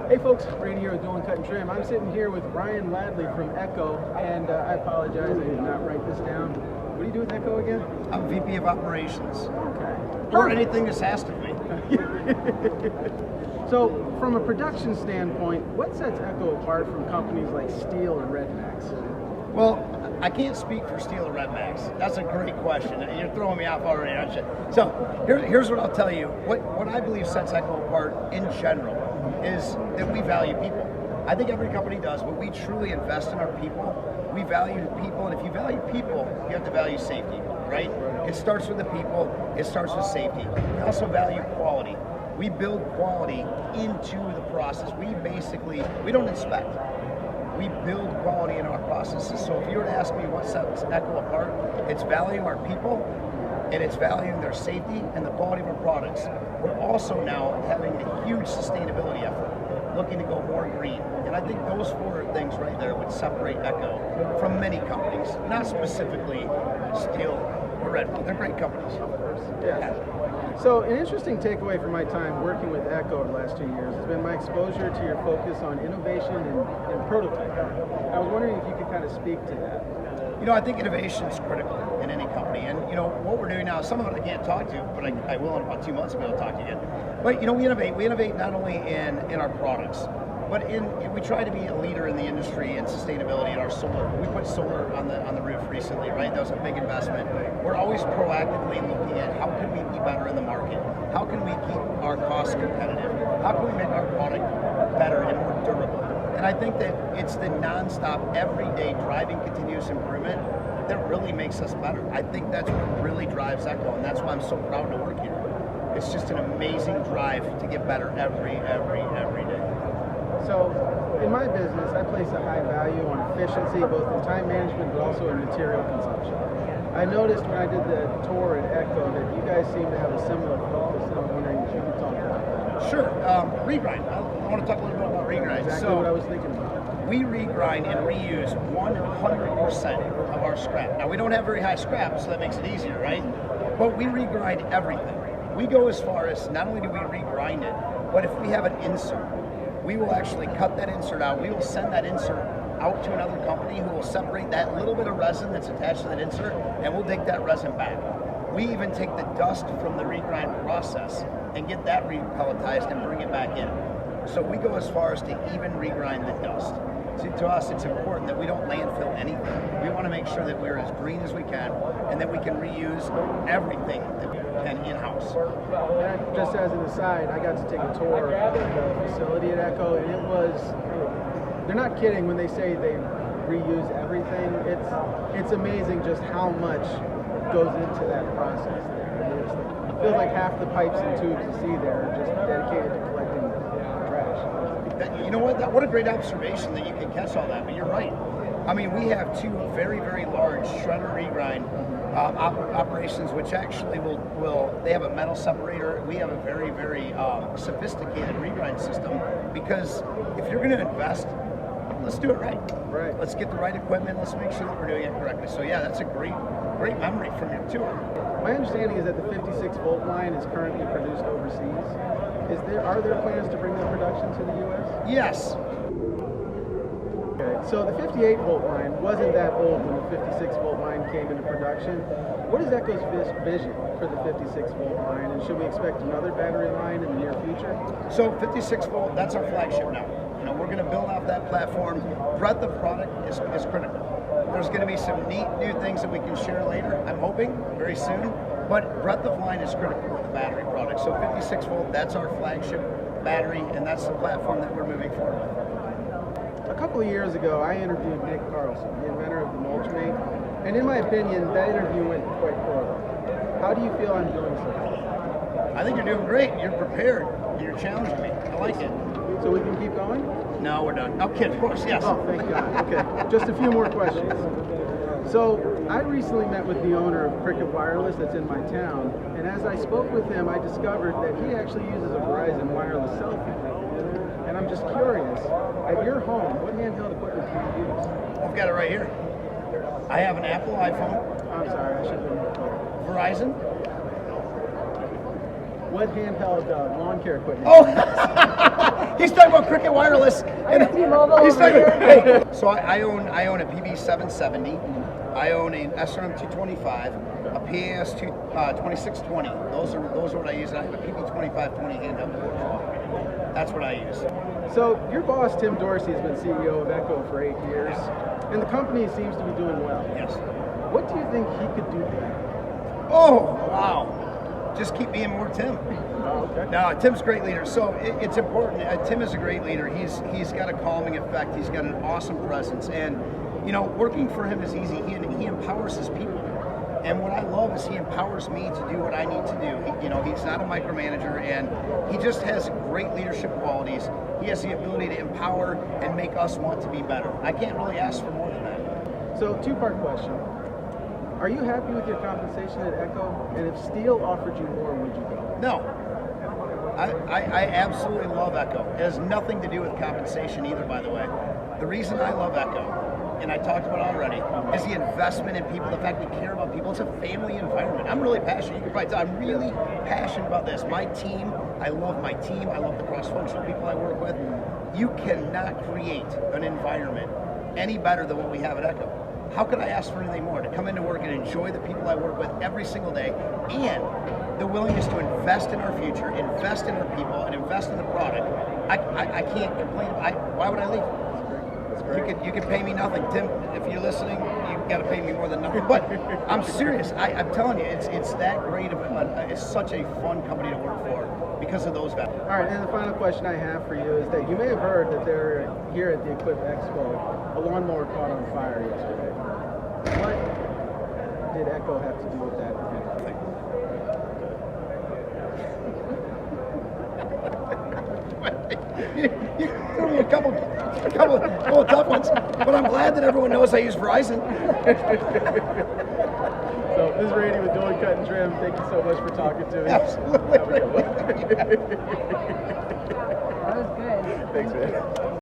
Hey folks, Brady here with Doing Cut and Trim. I'm sitting here with Ryan Ladley from Echo, and I apologize, I did not write this down. What do you do with Echo again? I'm VP of Operations. Okay. Or anything that's asked of me. So, from a production standpoint, what sets Echo apart from companies like Steel or Redmax? Well, I can't speak for Steel or Redmax. That's a great question. You're throwing me off already, aren't you? So, here's what I'll tell you. What I believe sets Echo apart in general is that we value people. I think every company does, but we truly invest in our people. We value the people, and if you value people, you have to value safety, right? It starts with the people, it starts with safety. We also value quality. We build quality into the process. We don't inspect. We build quality in our processes. So if you were to ask me what sets Echo apart, it's valuing our people, and it's valuing their safety and the quality of our products. We're also now having a huge sustainability effort, looking to go more green. And I think those four things right there would separate Echo from many companies, not specifically Steel or Red Bull. They're great companies. Yes. So an interesting takeaway from my time working with Echo over the last 2 years has been my exposure to your focus on innovation and prototyping. I was wondering if you could kind of speak to that. You know, I think innovation is critical in any company. And, you know, what we're doing now, some of it I can't talk to, but I will in about 2 months be able to talk to you again. But, you know, we innovate not only in our products, but we try to be a leader in the industry in sustainability in our solar. We put solar on the roof recently, right? That was a big investment. We're always proactively looking at how can we be better in the market? How can we keep our costs competitive? How can we make our product better and more durable? And I think that it's the nonstop, everyday driving continuous improvement that really makes us better. I think that's what really drives Echo, and that's why I'm so proud to work here. It's just an amazing drive to get better every day. So, in my business, I place a high value on efficiency, both in time management, but also in material consumption. I noticed when I did the tour at Echo that you guys seem to have a similar focus, and I was wondering if you could talk about that. Sure. Regrind. I want to talk a little bit about regrind. Exactly what I was thinking about. We regrind and reuse 100% of our scrap. Now, we don't have very high scrap, so that makes it easier, right? But we regrind everything. We go as far as not only do we regrind it, but if we have an insert, we will actually cut that insert out. We will send that insert out to another company who will separate that little bit of resin that's attached to that insert, and we'll take that resin back. We even take the dust from the regrind process and get that repelletized and bring it back in. So we go as far as to even regrind the dust. See, to us, it's important that we don't landfill anything. We want to make sure that we're as green as we can and that we can reuse everything that we can in-house. And just as an aside, I got to take a tour of the facility at Echo, and it was, they're not kidding when they say they reuse everything. It's amazing just how much goes into that process there. It feels like half the pipes and tubes you see there are just dedicated to collecting trash. You know what a great observation that you can catch all that, but you're right. I mean, we have two very, very large shredder regrind operations, which actually they have a metal separator. We have a very, very sophisticated regrind system, because if you're going to invest, let's do it right. Right. Let's get the right equipment. Let's make sure that we're doing it correctly. So yeah, that's a great memory from your tour. My understanding is that the 56-volt line is currently produced overseas. Are there plans to bring that production to the U.S.? Yes. Okay, so the 58-volt line wasn't that old when the 56-volt line came into production. What is Echo's vision for the 56-volt line, and should we expect another battery line in the near future? So 56-volt, that's our flagship now. You know, we're going to build off that platform. Breadth of product is critical. There's going to be some neat new things that we can share later, I'm hoping, very soon. But breadth of line is critical with the battery product. So 56-volt, that's our flagship battery, and that's the platform that we're moving forward with. A couple of years ago, I interviewed Nick Carlson, the inventor of the Mulchmate, and in my opinion, that interview went quite poorly. How do you feel I'm doing so far? I think you're doing great. You're prepared. You're challenging me. I like it. So we can keep going? No, we're done. Oh, kid, of course, yes. Oh, thank God. Okay, just a few more questions. So I recently met with the owner of Cricket Wireless that's in my town, and as I spoke with him, I discovered that he actually uses a Verizon wireless cell phone. And I'm just curious, at your home, what handheld equipment do you use? I've got it right here. I have an Apple iPhone. I'm sorry, I should have been. Verizon. what handheld lawn care equipment? Oh, he's talking about Cricket Wireless. T-Mobile He's over talking here. hey, so I own a PB770. I own an SRM 225, a PAS 2620. Those are what I use. I have a PB2520 handheld. That's what I use. So your boss, Tim Dorsey, has been CEO of Echo for 8 years, and the company seems to be doing well. Yes. What do you think he could do better? Oh, wow. Just keep being more Tim. Oh, okay. No, Tim's a great leader. So it's important. Tim is a great leader. He's got a calming effect. He's got an awesome presence. And, you know, working for him is easy. He empowers his people. And what I love is he empowers me to do what I need to do. He's not a micromanager, and he just has great leadership qualities. He has the ability to empower and make us want to be better. I can't really ask for more than that. So, two-part question. Are you happy with your compensation at Echo? And if Steel offered you more, would you go? No. I absolutely love Echo. It has nothing to do with compensation either, by the way. The reason I love Echo, and I talked about it already, is the investment in people, the fact we care about people. It's a family environment. I'm really passionate. You can probably tell I'm really passionate about this. My team, I love my team. I love the cross-functional people I work with. You cannot create an environment any better than what we have at Echo. How could I ask for anything more? To come into work and enjoy the people I work with every single day, and the willingness to invest in our future, invest in our people, and invest in the product. I can't complain. Why would I leave? You can pay me nothing, Tim. If you're listening, you've got to pay me more than nothing. But I'm serious. I'm telling you, it's that great of it's such a fun company to work for because of those values. All right, and the final question I have for you is that you may have heard that they're here at the Equip Expo, a lawnmower caught on fire yesterday. What did Echo have to do with that? You threw me a couple of tough ones, but I'm glad that everyone knows I use Verizon. So this is Randy with Doing Cut and Trim. Thank you so much for talking to me. Absolutely. That was good. Thanks, man.